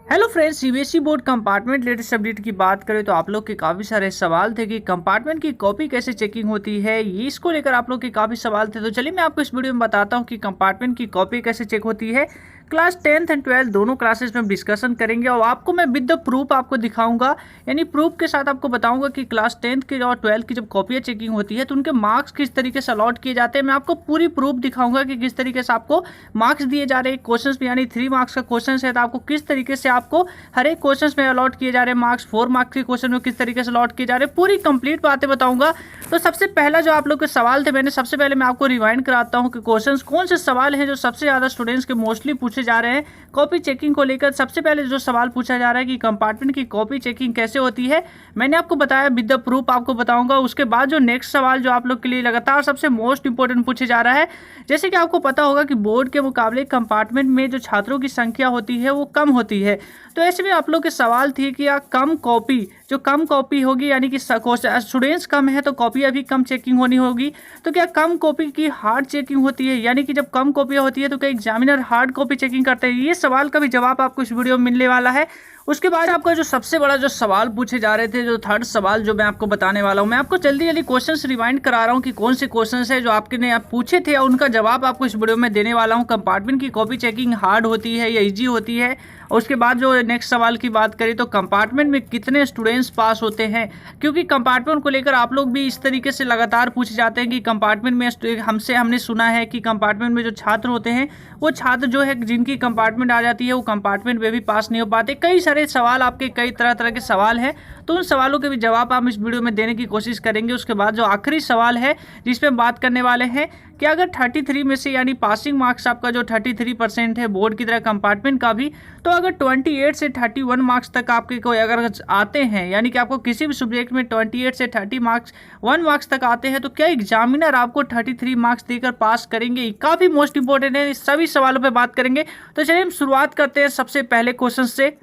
Hello friends, CBSE board compartment latest update की बात करें तो आप लोग के काफ़ी सारे सवाल थे कि कंपार्टमेंट की कॉपी कैसे चेकिंग होती है। ये इसको लेकर आप लोग के काफ़ी सवाल थे, तो चलिए मैं आपको इस वीडियो में बताता हूँ कि कंपार्टमेंट की कॉपी कैसे चेक होती है। क्लास 10th एंड 12th दोनों क्लासेस में हम डिस्कशन करेंगे और आपको मैं विद द प्रूफ आपको दिखाऊंगा, यानी प्रूफ के साथ आपको बताऊंगा कि क्लास 10th की और 12th की जब कॉपियाँ चेकिंग होती है तो उनके मार्क्स किस तरीके से अलॉट किए जाते हैं। मैं आपको पूरी प्रूफ दिखाऊंगा कि किस तरीके से आपको मार्क्स दिए जा रहे हैं क्वेश्चन में, यानी 3 मार्क्स का क्वेश्चन है तो आपको किस तरीके से आपको हर एक क्वेश्चन में अलॉट किए जा रहे हैं मार्क्स, 4 मार्क्स के क्वेश्चन में किस तरीके से अलॉट किए जा रहे हैं, पूरी कंप्लीट बातें बताऊंगा। तो सबसे पहला जो आप लोग के सवाल थे, मैंने सबसे पहले मैं आपको रिवाइंड कराता हूं कि क्वेश्चंस कौन से सवाल हैं जो सबसे ज़्यादा स्टूडेंट्स के मोस्टली पूछे जा रहे हैं कॉपी चेकिंग को लेकर। सबसे पहले जो सवाल पूछा जा रहा है कि कंपार्टमेंट की कॉपी चेकिंग कैसे होती है, मैंने आपको बताया, विद द प्रूफ आपको बताऊंगा। उसके बाद जो नेक्स्ट सवाल जो आप लोग के लिए लगातार सबसे मोस्ट इंपॉर्टेंट पूछे जा रहा है, जैसे कि आपको पता होगा कि बोर्ड के मुकाबले कंपार्टमेंट में जो छात्रों की संख्या होती है वो कम होती है, तो ऐसे में आप लोग के सवाल थी कि या कम कॉपी होगी, यानी कि स्टूडेंट्स कम है तो कॉपी अभी कम चेकिंग होनी होगी, तो क्या कम कॉपी की हार्ड चेकिंग होती है, यानी कि जब कम कॉपी होती है तो क्या एग्जामिनर हार्ड कॉपी चेकिंग करते हैं। ये सवाल का भी जवाब आपको इस वीडियो में मिलने वाला है। उसके बाद आपका जो सबसे बड़ा जो सवाल पूछे जा रहे थे, जो थर्ड सवाल जो मैं आपको बताने वाला हूं, मैं आपको जल्दी जल्दी क्वेश्चंस रिवाइंड करा रहा हूं कि कौन से क्वेश्चंस है जो आपके ने आप पूछे थे और उनका जवाब आपको इस वीडियो में देने वाला हूं। कंपार्टमेंट की कॉपी चेकिंग हार्ड होती है या इजी होती है। और उसके बाद जो नेक्स्ट सवाल की बात करें तो कंपार्टमेंट में कितने स्टूडेंट्स पास होते हैं, क्योंकि कंपार्टमेंट को लेकर आप लोग भी इस तरीके से लगातार पूछे जाते हैं कि कंपार्टमेंट में हमने सुना है कि कंपार्टमेंट में जो छात्र होते हैं वो छात्र जो है जिनकी कंपार्टमेंट आ जाती है वो कंपार्टमेंट में भी पास नहीं हो पाते। कई सारे सवाल आपके कई तरह तरह के सवाल हैं, तो उन सवालों के भी जवाब हम इस वीडियो में देने की कोशिश करेंगे। उसके बाद जो आखिरी सवाल है जिस पे हम बात करने वाले हैं कि अगर 33 में से, यानी पासिंग मार्क्स आपका जो 33% है बोर्ड की तरह कंपार्टमेंट का भी, तो अगर 28 से 31 मार्क्स तक आपके कोई अगर आते हैं, यानी कि आपको किसी भी सब्जेक्ट में 28 से 1 मार्क्स तक आते हैं, तो क्या एग्जामिनर आपको 33 मार्क्स देकर पास करेंगे। काफ़ी मोस्ट इंपॉर्टेंट है, इस सभी सवालों पर बात करेंगे। तो चलिए हम शुरुआत करते हैं सबसे पहले क्वेश्चन से।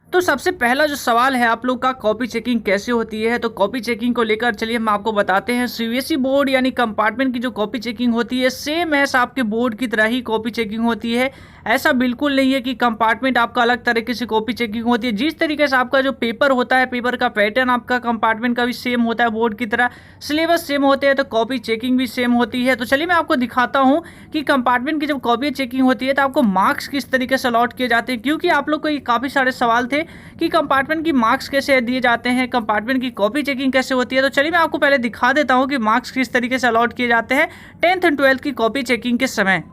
तो सबसे पहला जो सवाल है आप लोग का, कॉपी चेकिंग कैसे होती है। तो कॉपी चेकिंग को लेकर चलिए हम आपको बताते हैं। सीबीएसई बोर्ड यानी कंपार्टमेंट की जो कॉपी चेकिंग होती है सेम एस आपके बोर्ड की तरह ही कॉपी चेकिंग होती है। ऐसा बिल्कुल नहीं है कि कंपार्टमेंट आपका अलग तरीके से कॉपी चेकिंग होती है। जिस तरीके से आपका जो पेपर होता है, पेपर का पैटर्न आपका कंपार्टमेंट का भी सेम होता है बोर्ड की तरह, सिलेबस सेम होते हैं, तो कॉपी चेकिंग भी सेम होती है। तो चलिए मैं आपको दिखाता हूँ कि कंपार्टमेंट की जब कॉपी चेकिंग होती है तो आपको मार्क्स किस तरीके से अलॉट किए जाते हैं, क्योंकि आप लोग को काफ़ी सारे सवाल थे कि कंपार्टमेंट की मार्क्स कैसे दिए जाते हैं, कंपार्टमेंट की कॉपी चेकिंग कैसे होती है। तो चलिए मैं आपको पहले दिखा देता हूं कि मार्क्स किस तरीके से अलॉट किए जाते हैं 10th एंड 12th की कॉपी चेकिंग के समय।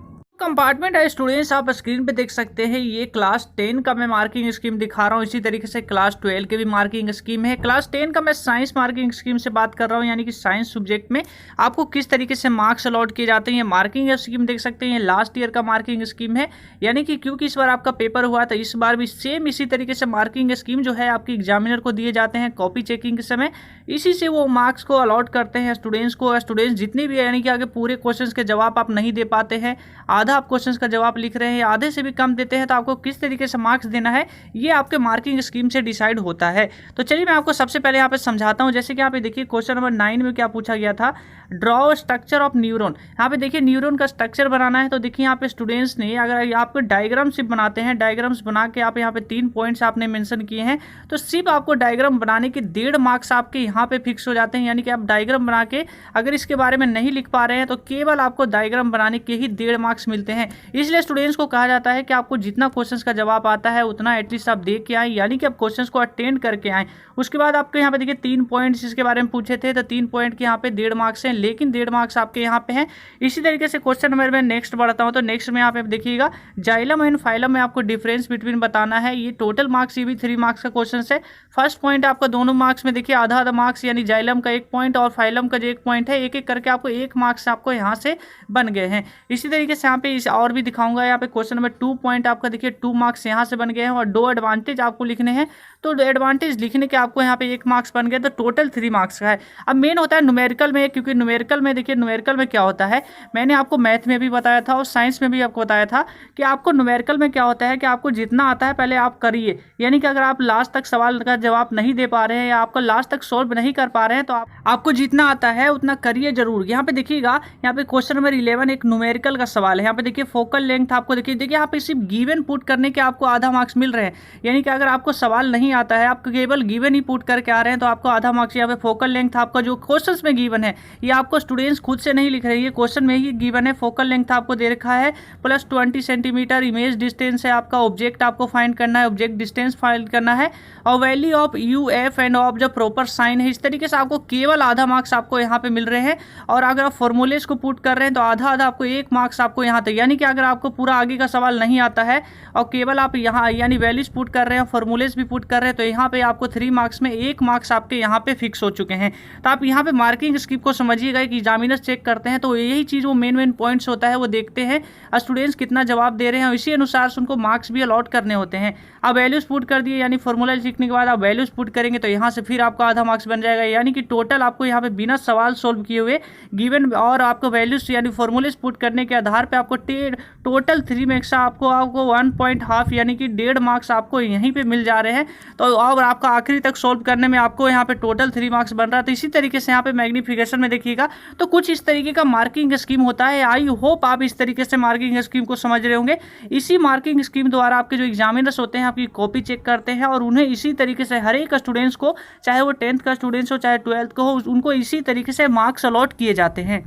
कंपार्टमेंट है स्टूडेंट्स, आप स्क्रीन पे देख सकते हैं, ये क्लास 10 का मैं मार्किंग स्कीम दिखा रहा हूँ। इसी तरीके से क्लास 12 के भी मार्किंग स्कीम है। क्लास 10 का मैं साइंस मार्किंग स्कीम से बात कर रहा हूँ, यानी कि साइंस सब्जेक्ट में आपको किस तरीके से मार्क्स अलॉट किए जाते हैं। ये मार्किंग स्कीम देख सकते हैं, लास्ट ईयर का मार्किंग स्कीम है, यानी कि क्योंकि इस बार आपका पेपर हुआ तो इस बार भी सेम इसी तरीके से मार्किंग स्कीम जो है आपके एग्जामिनर को दिए जाते हैं कॉपी चेकिंग के समय। इसी से वो मार्क्स को अलॉट करते हैं स्टूडेंट्स को। स्टूडेंट्स जितने भी, यानी कि आगे पूरे क्वेश्चन के जवाब आप नहीं दे पाते हैं, आधा आप क्वेश्चन का जवाब लिख रहे हैं, आधे से भी कम देते हैं, तो आपको किस तरीके से मार्क्स देना है ये आपके मार्किंग स्कीम से डिसाइड होता है। तो चलिए मैं आपको सबसे पहले यहाँ पे समझाता हूँ। जैसे कि यहाँ पे देखिए क्वेश्चन नंबर 9 में क्या पूछा गया था, ड्रॉ स्ट्रक्चर ऑफ न्यूरॉन। यहाँ पे देखिए न्यूरॉन का स्ट्रक्चर बनाना है। तो देखिए यहाँ पे स्टूडेंट्स ने, अगर आपको डायग्राम सिर्फ बनाते हैं, डायग्राम्स बना के आप यहाँ पे 3 पॉइंट्स आपने मेंशन किए हैं, तो सिर्फ आपको डायग्राम बनाने के 1.5 मार्क्स आपके यहाँ पे फिक्स हो जाते हैं। यानी कि आप डायग्राम बना के अगर इसके बारे में नहीं लिख पा रहे हैं तो केवल आपको डायग्राम बनाने के ही 1.5 मार्क्स मिलते हैं। इसलिए स्टूडेंट्स को कहा जाता है कि आपको जितना क्वेश्चंस का जवाब आता है उतना एटलीस्ट आप देख के आए, यानी कि आप क्वेश्चंस को अटेंड करके आए। उसके बाद आपके यहाँ पे देखिए 3 पॉइंट्स इसके बारे में पूछे थे, तो 3 पॉइंट के यहाँ पे 1.5 मार्क्स हैं, लेकिन 1.5 मार्क्स आपके यहाँ पे हैं। इसी तरीके से क्वेश्चन नंबर में नेक्स्ट बढ़ता हूँ। तो नेक्स्ट में यहाँ पे देखिएगा, जाइलम एंड फाइलम में आपको डिफरेंस बिटवीन बताना है। ये टोटल मार्क्स, ये भी 3 मार्क्स का क्वेश्चन है। फर्स्ट पॉइंट आपका दोनों मार्क्स में देखिए आधा आधा मार्क्स, यानी जाइलम का 1 पॉइंट और फाइलम का जो 1 पॉइंट है, एक एक करके आपको 1 मार्क्स आपको यहाँ से बन गए हैं। इसी तरीके से यहाँ पे और भी दिखाऊंगा। यहाँ पे क्वेश्चन नंबर 2 पॉइंट आपका देखिए 2 मार्क्स यहाँ से बन गए हैं और 2 एडवांटेज आपको लिखने हैं। तो एडवांटेज लिखने के आपको यहाँ पे 1 मार्क्स बन गए, तो टोटल 3 मार्क्स का है। अब मेन होता है न्यूमेरिकल में, क्योंकि न्यूमेरिकल में देखिए न्यूमेरिकल में क्या होता है, मैंने आपको मैथ में भी बताया था और साइंस में भी आपको बताया था कि आपको न्यूमेरिकल में क्या होता है कि आपको जितना आता है पहले आप करिए, यानी कि अगर आप लास्ट तक सवाल का जवाब नहीं दे पा रहे हैं या आपको लास्ट तक सॉल्व नहीं कर पा रहे हैं तो आपको जितना आता है उतना करिए जरूर। यहाँ पे देखिएगा, यहाँ पे क्वेश्चन नंबर 11 एक न्यूमेरिकल का सवाल है। यहाँ पे देखिए फोकल लेंथ आपको देखिए यहाँ पे सिर्फ गिवन पुट करने के आपको आधा मार्क्स मिल रहे हैं। यानी कि अगर आपको सवाल नहीं आता है, आपको केवल गिवन ही पुट करके आ रहे हैं तो आपको आधा मार्क्स। यहाँ पे फोकल लेंथ आपका जो क्वेश्चंस में गिवन है, ये आपको स्टूडेंट्स खुद से नहीं लिख रहे हैं, ये क्वेश्चन में ही गिवन है। फोकल लेंथ आपको दे रखा है प्लस 20 सेंटीमीटर। इमेज डिस्टेंस है आपका, ऑब्जेक्ट आपको फाइंड करना है, ऑब्जेक्ट डिस्टेंस फाइंड करना है, और value of U F end of जो प्रॉपर साइन है। इस तरीके से आपको केवल आधा मार्क्स आपको यहाँ पे मिल रहे हैं। और अगर आप फॉर्मूलेस को पुट कर रहे हैं तो आधा आधा आपको 1 मार्क्स आपको यहाँ तक। यानी कि अगर आपको पूरा आगे का सवाल नहीं आता है और केवल आप यहाँ यानी वैल्यूज पुट कर रहे हैं, फॉर्मूलेस भी पुट कर रहे हैं, तो यहाँ पे आपको 3 मार्क्स में 1 मार्क्स आपके यहाँ पे फिक्स हो चुके हैं। तो आप यहाँ पे मार्किंग स्कीम को समझिएगा कि एग्जामिनर्स चेक करते हैं तो यही चीज़ वो मेन पॉइंट्स होता है, वो देखते हैं स्टूडेंट्स कितना जवाब दे रहे हैं, इसी अनुसार से उनको मार्क्स भी अलॉट करने होते हैं। आप वैल्यूज पुट कर दिए, यानी फॉर्मूला लिखने के बाद आप वैल्यूज पुट करेंगे तो यहाँ से फिर आपको आधा मार्क्स बन जाएगा। यानी कि टोटल आपको यहाँ पे बिना सवाल सोल्व किए हुए गिवन और आपको वैल्यूज यानी फॉर्मूलेस पुट करने के आधार पे आपको टोटल 3 मार्क्स आपको 1.5 यानी कि 1.5 मार्क्स आपको यहीं पे मिल जा रहे हैं। तो और आपका आखिरी तक सोल्व करने में आपको यहाँ पे टोटल 3 मार्क्स बन रहा है। तो इसी तरीके से यहाँ पे मैग्निफिकेशन में देखिएगा तो कुछ इस तरीके का मार्किंग स्कीम होता है। आई होप आप इस तरीके से मार्किंग स्कीम को समझ रहे होंगे। इसी मार्किंग स्कीम द्वारा आपके जो एग्जामिनर्स होते हैं आपकी कॉपी चेक करते हैं और उन्हें इसी तरीके से हर एक स्टूडेंट्स को, चाहे वो 10th का स्टूडेंट्स हो चाहे 12th का हो, उनको इसी तरीके से मार्क्स अलॉट किए जाते हैं।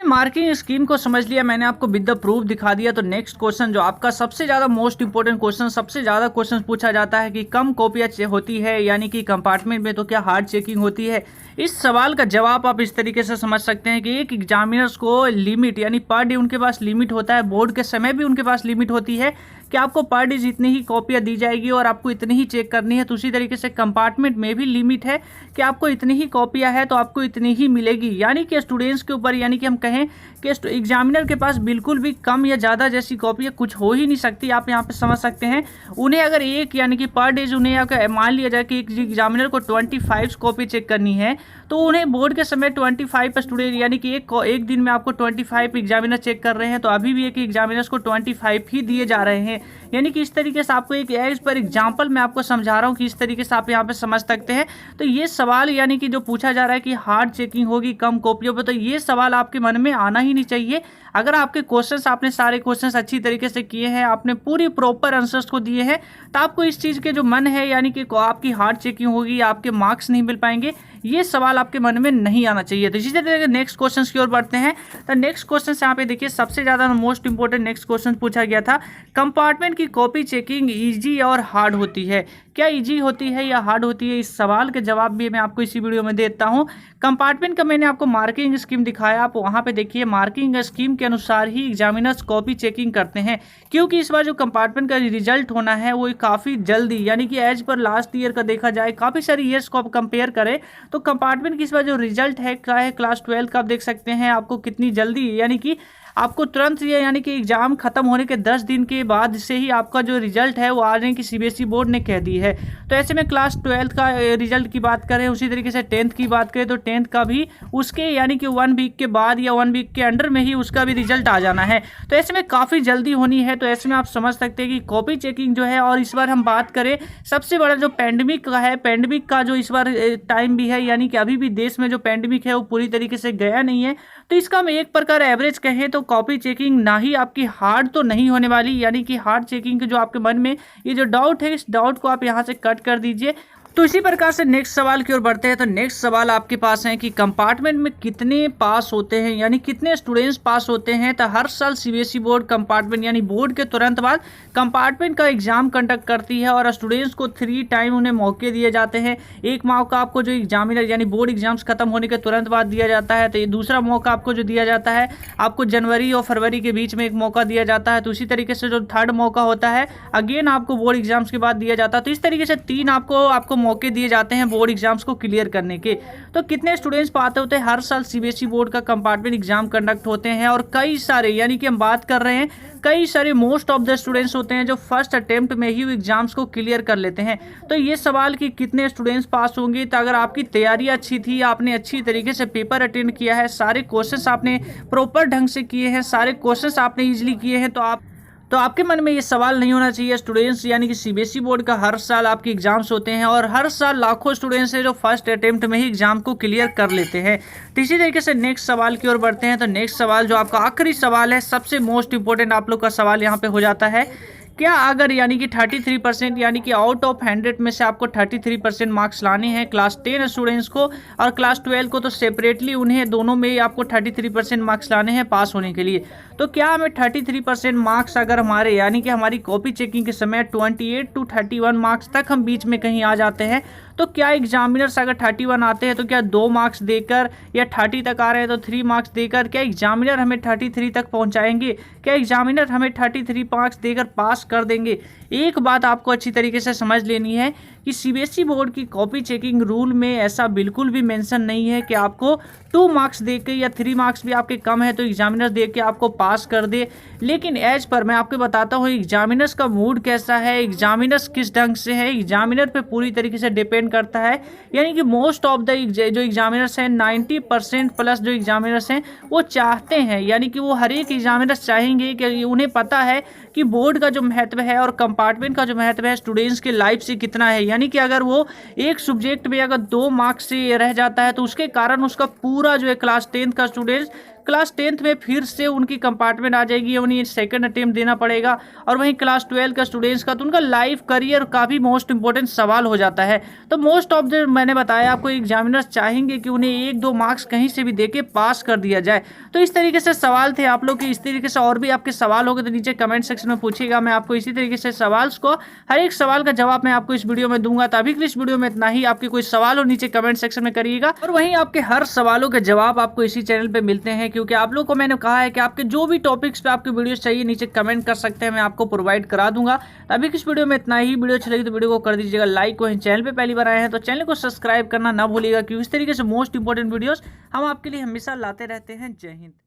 मार्किंग स्कीम को समझ लिया मैंने, आपको विद द प्रूफ दिखा दिया। तो नेक्स्ट क्वेश्चन जो आपका सबसे ज़्यादा मोस्ट इंपोर्टेंट क्वेश्चन, सबसे ज़्यादा क्वेश्चन पूछा जाता है कि कम कॉपियाँ होती है यानी कि कंपार्टमेंट में तो क्या हार्ड चेकिंग होती है। इस सवाल का जवाब आप इस तरीके से समझ सकते हैं कि एक एग्जामिनर्स को लिमिट यानी पर डे उनके पास लिमिट होता है, बोर्ड के समय भी उनके पास लिमिट होती है कि आपको पर डे जितनी ही कॉपियाँ दी जाएगी और आपको इतनी ही चेक करनी है। तो उसी तरीके से कंपार्टमेंट में भी लिमिट है कि आपको इतनी ही कॉपियाँ है तो आपको इतनी ही मिलेगी। यानी कि स्टूडेंट्स के ऊपर, यानी कि हम कहें कि एग्जामिनर के पास बिल्कुल भी कम या ज़्यादा जैसी कॉपियाँ कुछ हो ही नहीं सकती। आप यहाँ पे समझ सकते हैं उन्हें अगर एक यानी कि पर डे उन्हें अगर मान लिया जाए कि एक एग्जामिनर को 25 कॉपी चेक करनी है तो उन्हें बोर्ड के समय 25 स्टूडेंट यानी कि एक दिन में आपको 25 एग्जामिनर चेक कर रहे हैं तो अभी भी एक एग्जामिनर्स को 25 ही दिए जा रहे हैं। यानी कि इस तरीके से आपको एक एज पर एग्जाम्पल मैं आपको समझा रहा हूँ कि इस तरीके से आप यहाँ पे समझ सकते हैं। तो ये सवाल यानी कि जो पूछा जा रहा है कि हार्ड चेकिंग होगी कम कॉपियों पर, तो ये सवाल आपके मन में आना ही नहीं चाहिए। अगर आपके क्वेश्चंस, आपने सारे क्वेश्चंस अच्छी तरीके से किए हैं, आपने पूरी प्रॉपर आंसर्स को दिए हैं, तो आपको इस चीज़ के जो मन है यानी कि आपकी हार्ड चेकिंग होगी, आपके मार्क्स नहीं मिल पाएंगे, ये सवाल आपके मन में नहीं आना चाहिए। तो इसी तरह के नेक्स्ट क्वेश्चन की ओर बढ़ते हैं। तो नेक्स्ट क्वेश्चन यहाँ पे देखिए सबसे ज़्यादा मोस्ट इंपोर्टेंट नेक्स्ट क्वेश्चन पूछा गया था, कंपार्टमेंट की कॉपी चेकिंग ईजी और हार्ड होती है, क्या ईजी होती है या हार्ड होती है? इस सवाल के जवाब भी मैं आपको इसी वीडियो में देता हूं। कंपार्टमेंट का मैंने आपको मार्किंग स्कीम दिखाया, आप वहां पे देखिए मार्किंग स्कीम के अनुसार ही एग्जामिनर्स कॉपी चेकिंग करते हैं, क्योंकि इस बार जो कंपार्टमेंट का रिजल्ट होना है वो काफ़ी जल्दी, यानी कि एज पर लास्ट ईयर का देखा जाए, काफ़ी सारी ईयर्स को आप कंपेयर करें तो कंपार्टमेंट की इस बार जो रिजल्ट है क्या है, क्लास 12 का आप देख सकते हैं आपको कितनी जल्दी, यानी कि आपको तुरंत ये यानी कि एग्जाम खत्म होने के 10 दिन के बाद से ही आपका जो रिजल्ट है वो आने की सीबीएसई बोर्ड ने कह दी है। तो ऐसे में क्लास 12 का रिजल्ट की बात करें, उसी तरीके से 10th की बात करें तो 10th का भी उसके यानी कि 1 वीक के बाद या 1 वीक के अंडर में ही उसका भी रिजल्ट आ जाना है। तो ऐसे में काफ़ी जल्दी होनी है। तो ऐसे में आप समझ सकते हैं कि कॉपी चेकिंग जो है, और इस बार हम बात करें सबसे बड़ा जो पेंडेमिक का है, पेंडेमिक का जो इस बार टाइम भी है, यानी कि अभी भी देश में जो पेंडेमिक है वो पूरी तरीके से गया नहीं है। तो इसका हम एक प्रकार एवरेज कहें तो कॉपी चेकिंग ना ही आपकी हार्ड तो नहीं होने वाली, यानी कि हार्ड चेकिंग के जो आपके मन में ये जो डाउट है, इस डाउट को आप यहाँ से कट कर दीजिए। तो इसी प्रकार से नेक्स्ट सवाल की ओर बढ़ते हैं। तो नेक्स्ट सवाल आपके पास है कि कंपार्टमेंट में कितने पास होते हैं, यानी कितने स्टूडेंट्स पास होते हैं। तो हर साल सीबीएसई बोर्ड कंपार्टमेंट यानी बोर्ड के तुरंत बाद कंपार्टमेंट का एग्जाम कंडक्ट करती है और स्टूडेंट्स को 3 टाइम उन्हें मौके दिए जाते हैं। एक मौका आपको जो एग्जामिनर यानी बोर्ड एग्जाम्स खत्म होने के तुरंत बाद दिया जाता है, तो ये दूसरा मौका आपको जो दिया जाता है आपको जनवरी और फरवरी के बीच में एक मौका दिया जाता है। तो उसी तरीके से जो थर्ड मौका होता है अगेन आपको बोर्ड एग्जाम्स के बाद दिया जाता है। तो इस तरीके से 3 आपको मौके दिए जाते हैं बोर्ड एग्जाम्स को क्लियर करने के। तो कितने स्टूडेंट्स पाते होते हैं, हर साल सीबीएसई बोर्ड का कंपार्टमेंट एग्जाम कंडक्ट होते हैं और कई सारे, यानी कि हम बात कर रहे हैं कई सारे मोस्ट ऑफ द स्टूडेंट्स होते हैं जो फर्स्ट अटेम्प्ट में ही एग्जाम्स को क्लियर कर लेते हैं। तो ये सवाल कि कितने स्टूडेंट्स पास होंगे, तो अगर आपकी तैयारी अच्छी थी, आपने अच्छी तरीके से पेपर अटेंड किया है, सारे क्वेश्चंस आपने प्रॉपर ढंग से किए हैं, सारे क्वेश्चंस आपने इजीली किए हैं, तो आपके मन में ये सवाल नहीं होना चाहिए स्टूडेंट्स, यानी कि सीबीएसई बोर्ड का हर साल आपके एग्जाम्स होते हैं और हर साल लाखों स्टूडेंट्स हैं जो फर्स्ट अटेम्प्ट में ही एग्जाम को क्लियर कर लेते हैं। तो इसी तरीके से नेक्स्ट सवाल की ओर बढ़ते हैं। तो नेक्स्ट सवाल जो आपका आखिरी सवाल है, सबसे मोस्ट इंपॉर्टेंट आप लोग का सवाल यहाँ पे हो जाता है, क्या अगर यानी कि 33% यानी कि आउट ऑफ 100 में से आपको 33% मार्क्स लाने हैं क्लास 10 स्टूडेंट्स को और क्लास 12 को, तो सेपरेटली उन्हें दोनों में आपको 33% मार्क्स लाने हैं पास होने के लिए। तो क्या हमें 33% मार्क्स अगर हमारे यानी कि हमारी कॉपी चेकिंग के समय 28 to 31 मार्क्स तक हम बीच में कहीं आ जाते हैं, तो क्या एग्जामिनर्स अगर 31 आते हैं तो क्या 2 मार्क्स देकर, या 30 तक आ रहे हैं तो 3 मार्क्स देकर क्या एग्जामिनर हमें 33 तक पहुंचाएंगे? क्या एग्जामिनर हमें 33 मार्क्स देकर पास कर देंगे? एक बात आपको अच्छी तरीके से समझ लेनी है कि सीबीएसई बोर्ड की कॉपी चेकिंग रूल में ऐसा बिल्कुल भी मेंशन नहीं है कि आपको 2 मार्क्स देके या 3 मार्क्स भी आपके कम है तो एग्जामिनर देख के आपको पास कर दे। लेकिन एज पर मैं आपको बताता हूँ एग्जामिनर्स का मूड कैसा है, एग्जामिनर्स किस ढंग से है, एग्जामिनर पे पूरी तरीके से डिपेंड करता है। यानी कि मोस्ट ऑफ द जो एग्जामिनर्स हैं 90% प्लस जो एग्जामिनर्स हैं वो चाहते हैं, यानी कि वो हर एक एग्जामिनर्स चाहेंगे कि उन्हें पता है कि बोर्ड का जो महत्व है और कंपार्टमेंट का जो महत्व है स्टूडेंट्स के लाइफ से कितना है। यानी कि अगर वो एक सब्जेक्ट में अगर 2 मार्क्स से रह जाता है तो उसके कारण उसका पूरा जो है क्लास 10 का स्टूडेंट्स क्लास 10th में फिर से उनकी कंपार्टमेंट आ जाएगी, उन्हें सेकंड अटेम्प्ट देना पड़ेगा। और वहीं क्लास 12 का स्टूडेंट्स का तो उनका लाइफ करियर काफ़ी मोस्ट इंपॉर्टेंट सवाल हो जाता है। तो मोस्ट ऑफ द मैंने बताया आपको एग्जामिनर्स चाहेंगे कि उन्हें 1-2 मार्क्स कहीं से भी देके पास कर दिया जाए। तो इस तरीके से सवाल थे आप लोग के। इस तरीके से और भी आपके सवाल हो गए तो नीचे कमेंट सेक्शन में पूछिएगा, मैं आपको इसी तरीके से सवाल को हर एक सवाल का जवाब मैं आपको इस वीडियो में दूंगा। तो अभी के इस वीडियो में इतना ही। आपके कोई सवाल हो नीचे कमेंट सेक्शन में करिएगा और वहीं आपके हर सवालों के जवाब आपको इसी चैनल पे मिलते हैं, क्योंकि आप लोग को मैंने कहा है कि आपके जो भी टॉपिक्स पे आपके वीडियोस चाहिए नीचे कमेंट कर सकते हैं, मैं आपको प्रोवाइड करा दूंगा। अभी इस वीडियो में इतना ही। वीडियो अच्छी लगी तो वीडियो को कर दीजिएगा लाइक, वहीं चैनल पे पहली बार आए हैं तो चैनल को सब्सक्राइब करना ना भूलिएगा, क्योंकि इस तरीके से मोस्ट इंपॉर्टेंट वीडियोस हम आपके लिए हमेशा लाते रहते हैं। जय हिंद।